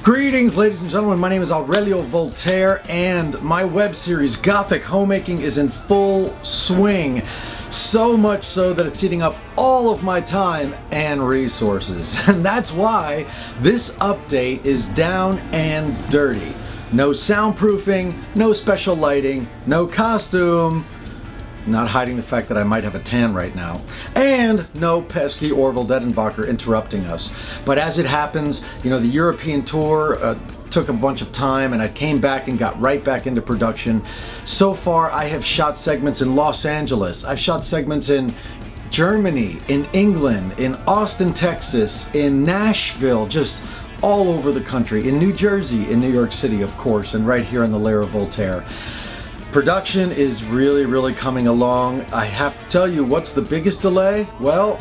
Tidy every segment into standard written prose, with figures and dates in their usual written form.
Greetings, ladies and gentlemen. My name is Aurelio Voltaire, and my web series Gothic Homemaking is in full swing. So much so that it's eating up all of my time and resources. And that's why this update is down and dirty. No soundproofing, no special lighting, no costume. Not hiding the fact that I might have a tan right now. And no pesky Orville Dedenbacher interrupting us. But as it happens, you know, the European tour took a bunch of time, and I came back and got right back into production. So far, I have shot segments in Los Angeles. I've shot segments in Germany, in England, in Austin, Texas, in Nashville, just all over the country, in New Jersey, in New York City, of course, and right here in the Lair of Voltaire. Production is really coming along. I have to tell you, what's the biggest delay? Well,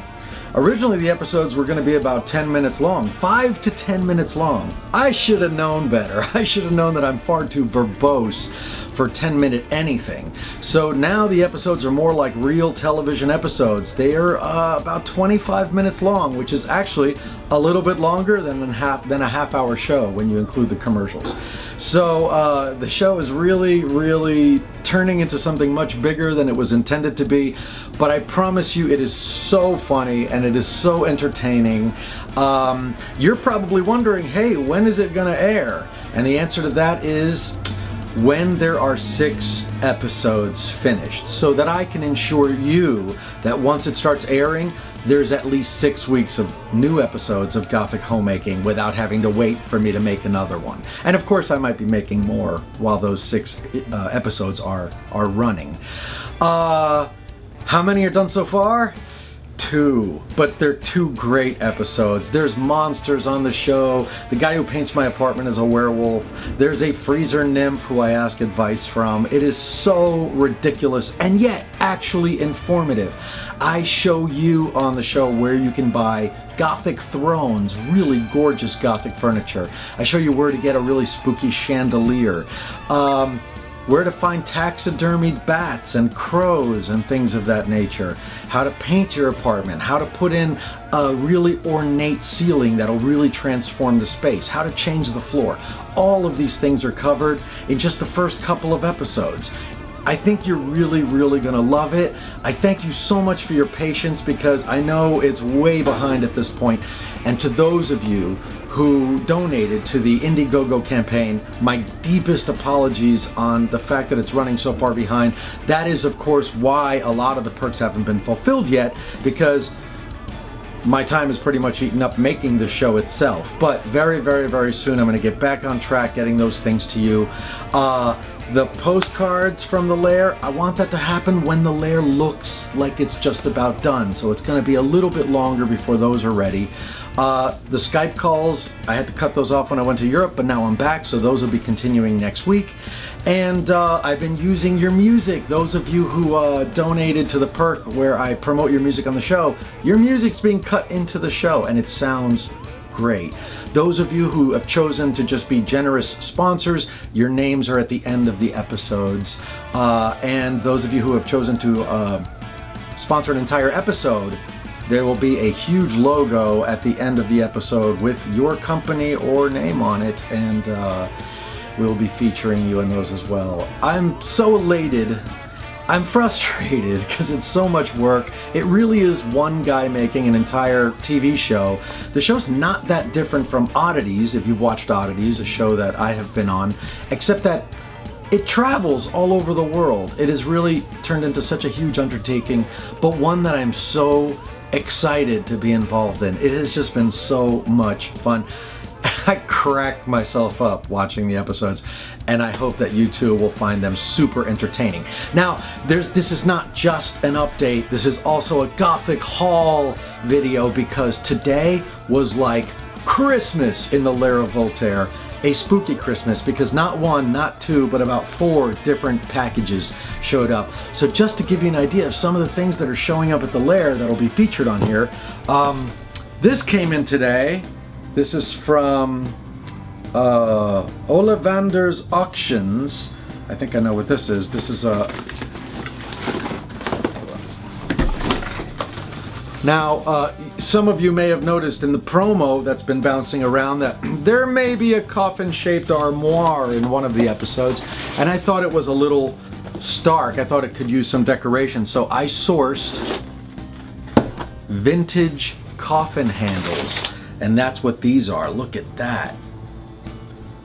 originally the episodes were going to be about 10 minutes long, 5 to 10 minutes long. I should have known better. I should have known that I'm far too verbose for 10-minute anything. So now the episodes are more like real television episodes. They are about 25 minutes long, which is actually a little bit longer than a half-hour show when you include the commercials. So the show is really turning into something much bigger than it was intended to be, but I promise you it is so funny and it is so entertaining. You're probably wondering, hey, when is it gonna air? And the answer to that is when there are 6 episodes finished, so that I can ensure you that once it starts airing, there's at least 6 weeks of new episodes of Gothic Homemaking without having to wait for me to make another one. And of course I might be making more while those 6 episodes are running. How many are done so far? 2, but they're 2 great episodes. There's monsters on the show. The guy who paints my apartment is a werewolf. There's a freezer nymph who I ask advice from. It is so ridiculous and yet actually informative. I show you on the show where you can buy Gothic thrones, really gorgeous Gothic furniture. I show you where to get a really spooky chandelier. Where to find taxidermied bats and crows and things of that nature. How to paint your apartment. How to put in a really ornate ceiling that'll really transform the space. How to change the floor. All of these things are covered in just the first couple of episodes. I think you're really gonna love it. I thank you so much for your patience because I know it's way behind at this point. And to those of you who donated to the Indiegogo campaign, my deepest apologies on the fact that it's running so far behind. That is, of course, why a lot of the perks haven't been fulfilled yet, because my time is pretty much eaten up making the show itself. But very soon I'm going to get back on track getting those things to you. The postcards from the Lair, I want that to happen when the Lair looks like it's just about done. So it's going to be a little bit longer before those are ready. The Skype calls, I had to cut those off when I went to Europe, but now I'm back, so those will be continuing next week. And I've been using your music. Those of you who donated to the perk where I promote your music on the show, your music's being cut into the show, and it sounds great. Those of you who have chosen to just be generous sponsors, your names are at the end of the episodes. And those of you who have chosen to sponsor an entire episode, there will be a huge logo at the end of the episode with your company or name on it, and we'll be featuring you in those as well. I'm so elated. I'm frustrated because it's so much work. It really is one guy making an entire TV show. The show's not that different from Oddities, if you've watched Oddities, a show that I have been on, except that it travels all over the world. It has really turned into such a huge undertaking, but one that I'm so excited to be involved in. It has just been so much fun. I cracked myself up watching the episodes, and I hope that you too will find them super entertaining. Now, this is not just an update, this is also a Gothic haul video, because today was like Christmas in the Lair of Voltaire. A spooky Christmas, because not 1, not 2, but about 4 different packages showed up. So just to give you an idea of some of the things that are showing up at the Lair that'll be featured on here, this came in today. This is from Ollivander's Auctions. I think I know what this is. Now, some of you may have noticed in the promo that's been bouncing around that there may be a coffin-shaped armoire in one of the episodes, and I thought it was a little stark. I thought it could use some decoration, so I sourced vintage coffin handles, and that's what these are. Look at that.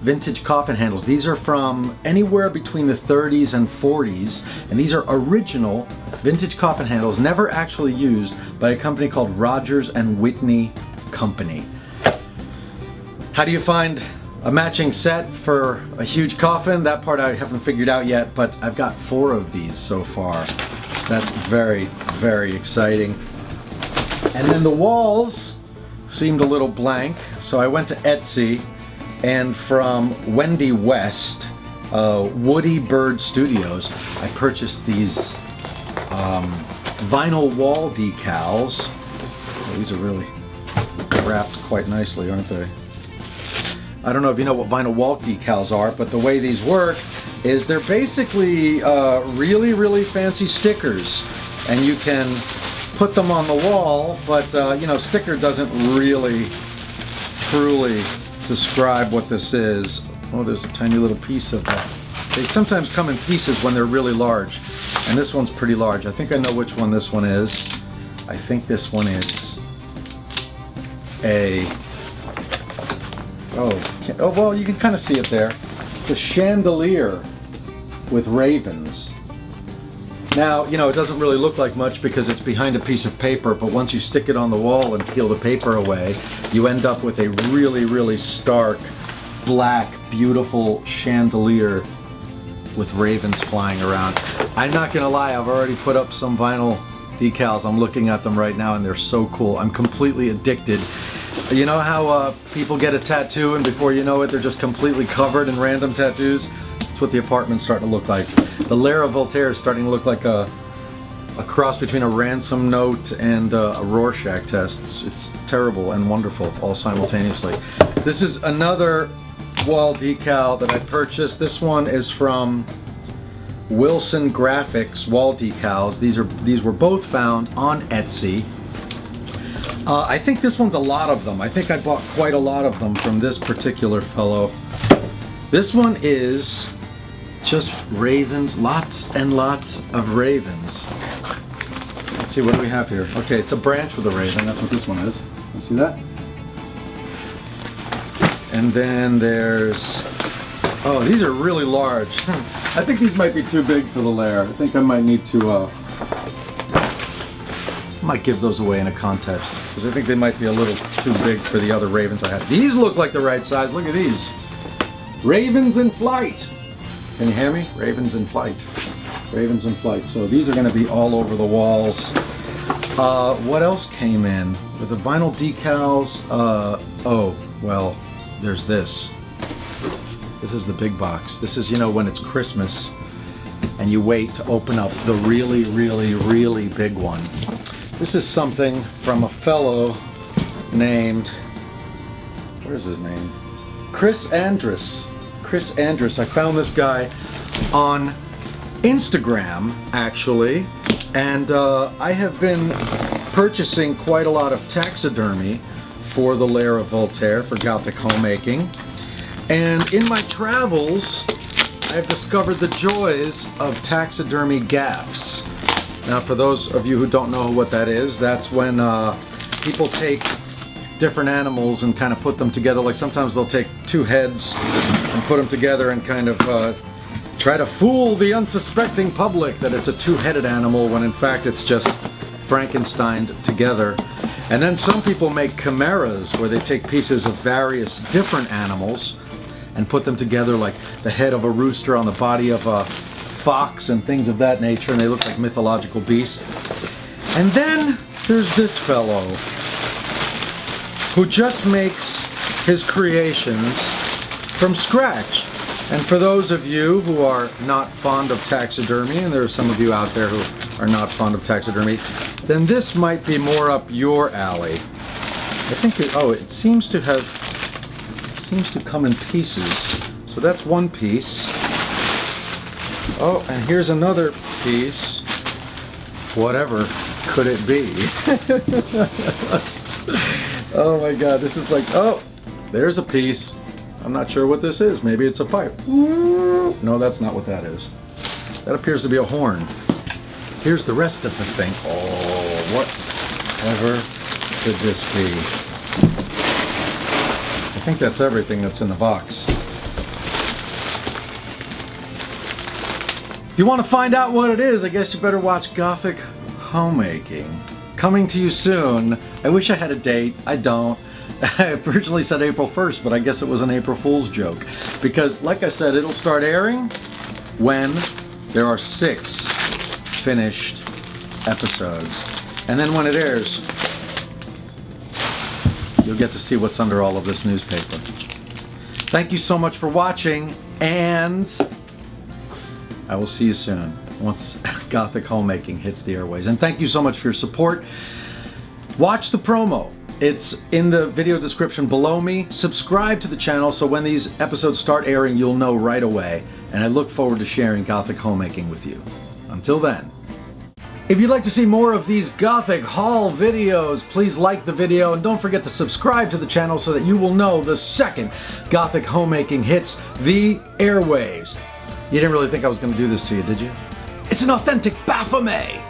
Vintage coffin handles. These are from anywhere between the 30s and 40s, and these are original vintage coffin handles, never actually used, by a company called Rogers and Whitney Company. How do you find a matching set for a huge coffin? That part I haven't figured out yet, but I've got 4 of these so far. That's very, very exciting. And then the walls seemed a little blank, so I went to Etsy, and from Wendy West, Woody Bird Studios, I purchased these vinyl wall decals. Oh, these are really wrapped quite nicely, aren't they? I don't know if you know what vinyl wall decals are, but the way these work is they're basically really, really fancy stickers, and you can put them on the wall, but you know, sticker doesn't really truly describe what this is. Oh, there's a tiny little piece of that. They sometimes come in pieces when they're really large, and this one's pretty large. I think I know which one this one is. I think this one is a... Oh, well, you can kind of see it there. It's a chandelier with ravens. Now, you know, it doesn't really look like much because it's behind a piece of paper, but once you stick it on the wall and peel the paper away, you end up with a really, really stark, black, beautiful chandelier with ravens flying around. I'm not gonna lie, I've already put up some vinyl decals. I'm looking at them right now and they're so cool. I'm completely addicted. You know how people get a tattoo and before you know it, they're just completely covered in random tattoos? That's what the apartment's starting to look like. The Lair of Voltaire is starting to look like a cross between a ransom note and a Rorschach test. It's terrible and wonderful all simultaneously. This is another wall decal that I purchased. This one is from Wilson Graphics wall decals. These were both found on Etsy. I think this one's a lot of them. I think I bought quite a lot of them from this particular fellow. This one is just ravens, lots and lots of ravens. Let's see, what do we have here? Okay, it's a branch with a raven. That's what this one is. You see that? And then there's... Oh, these are really large. I think these might be too big for the Lair. I think I might need to... I might give those away in a contest because I think they might be a little too big for the other ravens I have. These look like the right size. Look at these. Ravens in flight. Can you hear me? Ravens in flight. Ravens in flight. So these are going to be all over the walls. What else came in? With the vinyl decals. Oh, well, there's this. This is the big box. This is, you know, when it's Christmas and you wait to open up the really, really, really big one. This is something from a fellow named, where's his name? Chris Andrus. Chris Andrus. I found this guy on Instagram, actually, and I have been purchasing quite a lot of taxidermy for the Lair of Voltaire, for Gothic Homemaking. And in my travels, I've discovered the joys of taxidermy gaffs. Now, for those of you who don't know what that is, that's when people take different animals and kind of put them together. Like sometimes they'll take 2 heads and put them together and kind of try to fool the unsuspecting public that it's a 2-headed animal when in fact it's just Frankensteined together. And then some people make chimeras where they take pieces of various different animals and put them together, like the head of a rooster on the body of a fox and things of that nature, and they look like mythological beasts. And then there's this fellow who just makes his creations from scratch. And for those of you who are not fond of taxidermy, and there are some of you out there who are not fond of taxidermy, then this might be more up your alley. I think it seems to come in pieces. So that's one piece. Oh, and here's another piece. Whatever. could it be? Oh my god, this is like, oh, there's a piece. I'm not sure what this is. Maybe it's a pipe. No, that's not what that is. That appears to be a horn. Here's the rest of the thing. Oh, whatever could this be? I think that's everything that's in the box. If you want to find out what it is, I guess you better watch Gothic Homemaking. Coming to you soon. I wish I had a date. I don't. I originally said April 1st, but I guess it was an April Fool's joke. Because, like I said, it'll start airing when there are 6 finished episodes. And then when it airs, you'll get to see what's under all of this newspaper. Thank you so much for watching, and I will see you soon once Gothic Homemaking hits the airways. And thank you so much for your support. Watch the promo. It's in the video description below me. Subscribe to the channel so when these episodes start airing, you'll know right away. And I look forward to sharing Gothic Homemaking with you. Until then. If you'd like to see more of these Gothic haul videos, please like the video and don't forget to subscribe to the channel so that you will know the second Gothic Homemaking hits the airwaves. You didn't really think I was going to do this to you, did you? It's an authentic Baphomet!